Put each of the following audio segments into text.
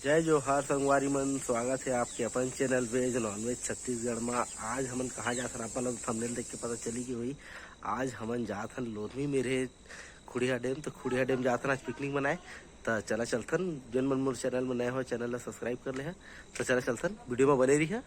जय जोहार संगवारी मन, स्वागत है आपके अपन चैनल वेज नॉनवेज छत्तीसगढ़ में। आज हमन कहाँ जाथन अपन लोग थंबनेल देख के पता चली कि भाई आज हमन जाथन लोधमी मेरे खुड़िया डैम। तो खुड़िया डैम जाथन आज पिकनिक मनाए। तो चला चलथन, जन मन मोर चैनल में नया हो चैनल ला सब्सक्राइब कर ले है। तो चला चलथन, वीडियो में बने रही है।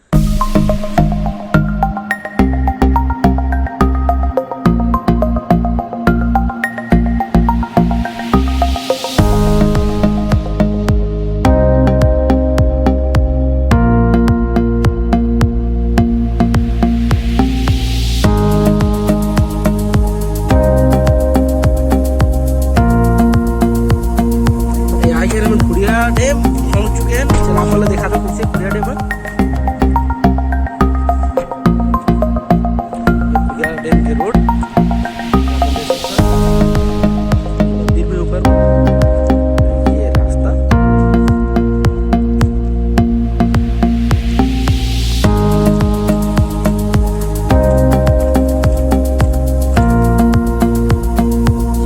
डैम पहुंच चुके हैं। चला आपको देखा था पीछे खुड़िया डैम है। खुड़िया डैम के रोड मंदिर के ऊपर ये रास्ता।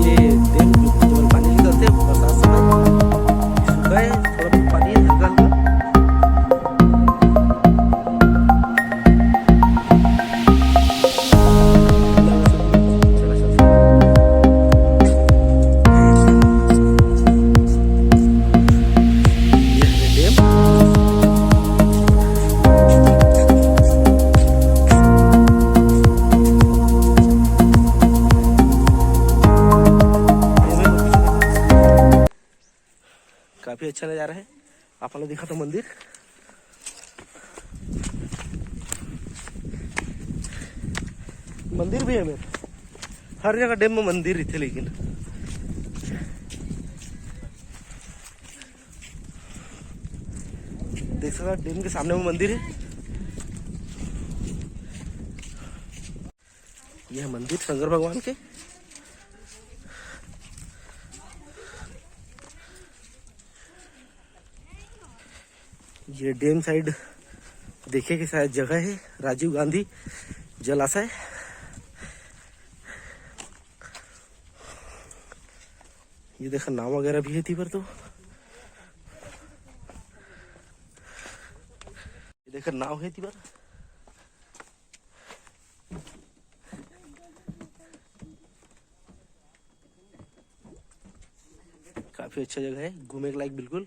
ये डैम जो पानी निकलते हैं बरसात समय गए, थोड़ा पानी हल्का हल्का। काफी अच्छा नजारा है। आप लोग देखा तो मंदिर भी है मेरे। हर जगह डैम में मंदिर ही थे, लेकिन देख सकते डैम के सामने में मंदिर है। यह मंदिर शंकर भगवान के। ये डैम साइड देखे कि शायद जगह है राजीव गांधी जलाशय। ये देखा नाव वगैरह भी है थी पर। तो ये देखा नाव है थी पर। काफी अच्छा जगह है, घूमने के लायक बिल्कुल।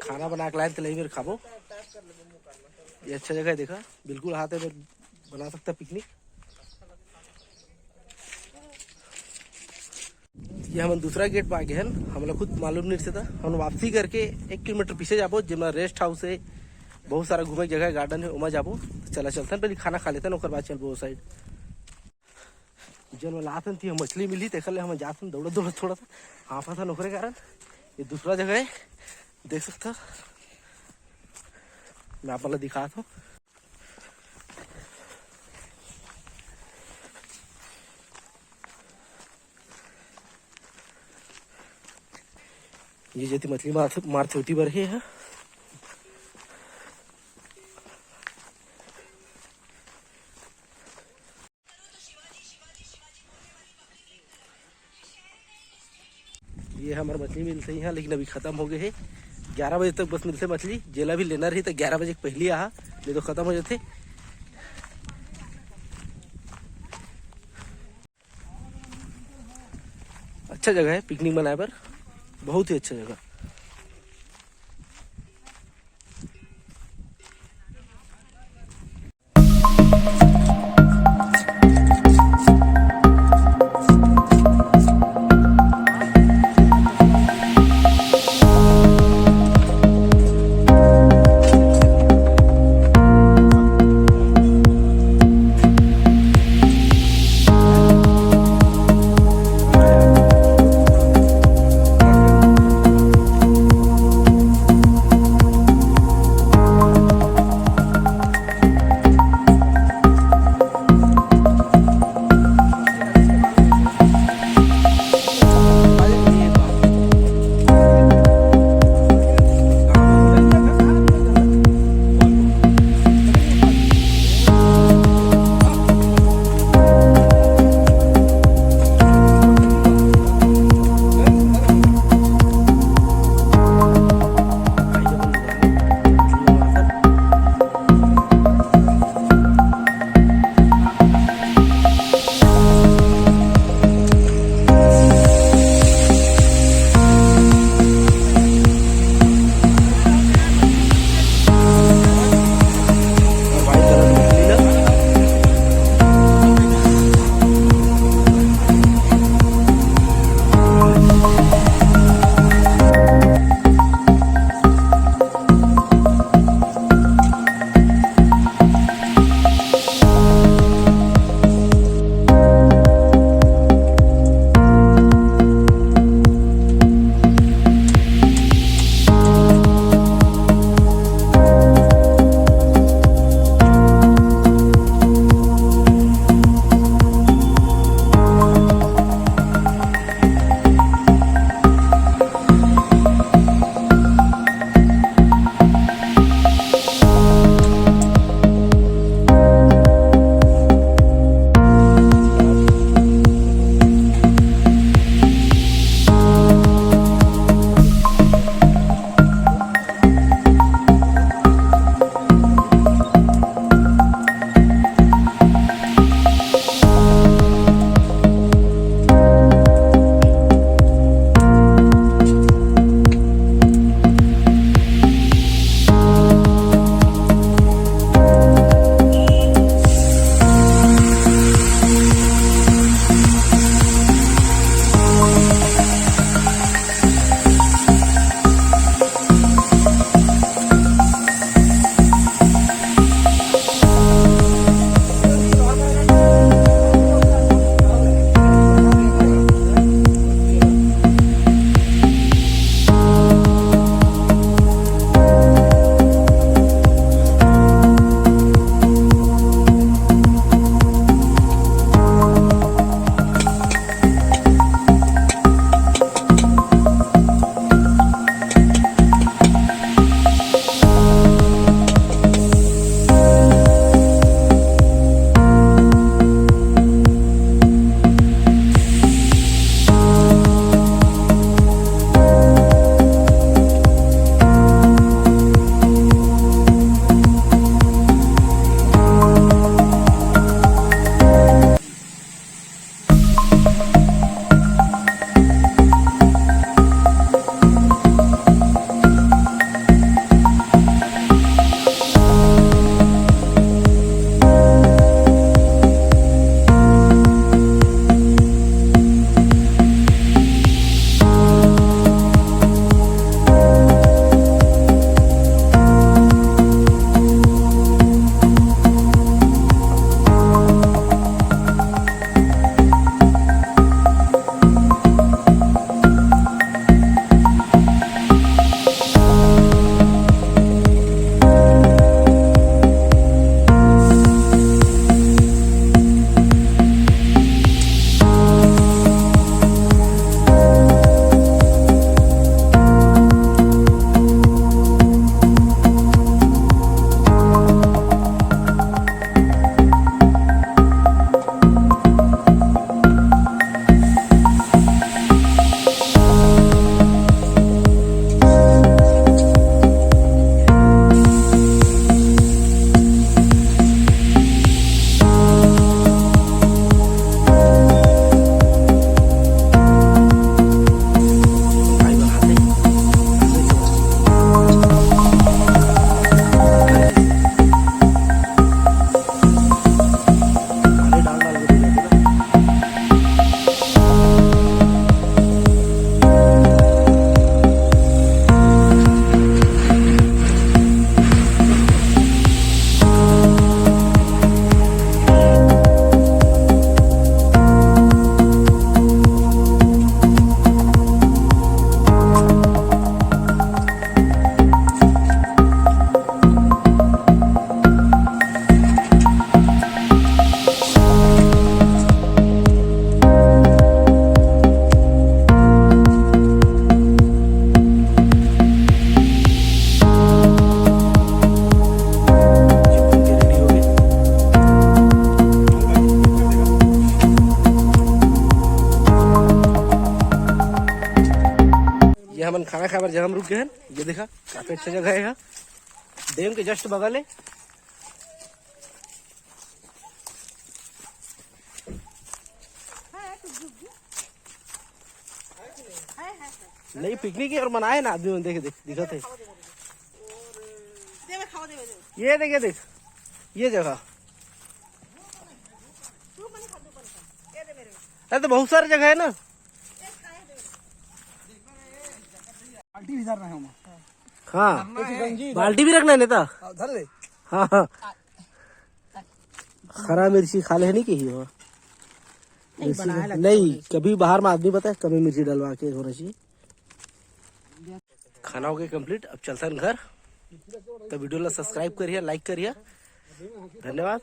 खाना बना के लाए तो नहीं मेरे खाबो। ये अच्छा जगह है, देखा बिल्कुल हाथ में बना सकता पिकनिक। ये हम दूसरा गेट पे आ गए हैं। हमें खुद मालूम नहीं था। हम वापसी करके 1 किलोमीटर पीछे जाबो, जिसमें रेस्ट हाउस है, बहुत सारा घूमे जगह है, गार्डन है, उमा जाबो। चला चलते पहले खाना खा लेते ओकर बाद चलबो वो साइड। जन लाथन थी मछली मिली तो हम जाते दौड़ दौड़ थोड़ा सा हाँफा था नौकरे कारण। ये दूसरा जगह है, देख सकता मैं आप दिखा था। ये जैसी मछली मार छोटी बर है। ये हमारे मछली मिलते ही है, लेकिन अभी खत्म हो गए है। 11 बजे तक बस मिलते मछली। जेला भी लेना रही तो 11 बजे पहले आ, नहीं तो खत्म हो जाते। अच्छा जगह है पिकनिक मनाए पर, बहुत ही अच्छा जगह। अपन खाना खाए जगह में रुक गए हैं। ये देखा काफी अच्छा जगह है यहाँ, डैम के जस्ट बगल है। नहीं पिकनिक और मनाए ना आदमी देख देख दिखत है। ये देख ये जगह अरे तो बहुत सारी जगह है ना। बाल्टी भी धरना है हम। हाँ बाल्टी भी रखना है नेता। धर ले। हाँ हाँ हरा मिर्ची खा ले नहीं कही वहाँ नहीं कभी बाहर में आदमी बताए कभी मिर्ची डलवा के होना चाहिए। खाना हो गया कंप्लीट, अब चलता है घर। तो वीडियो ला सब्सक्राइब करिए, लाइक करिए, धन्यवाद।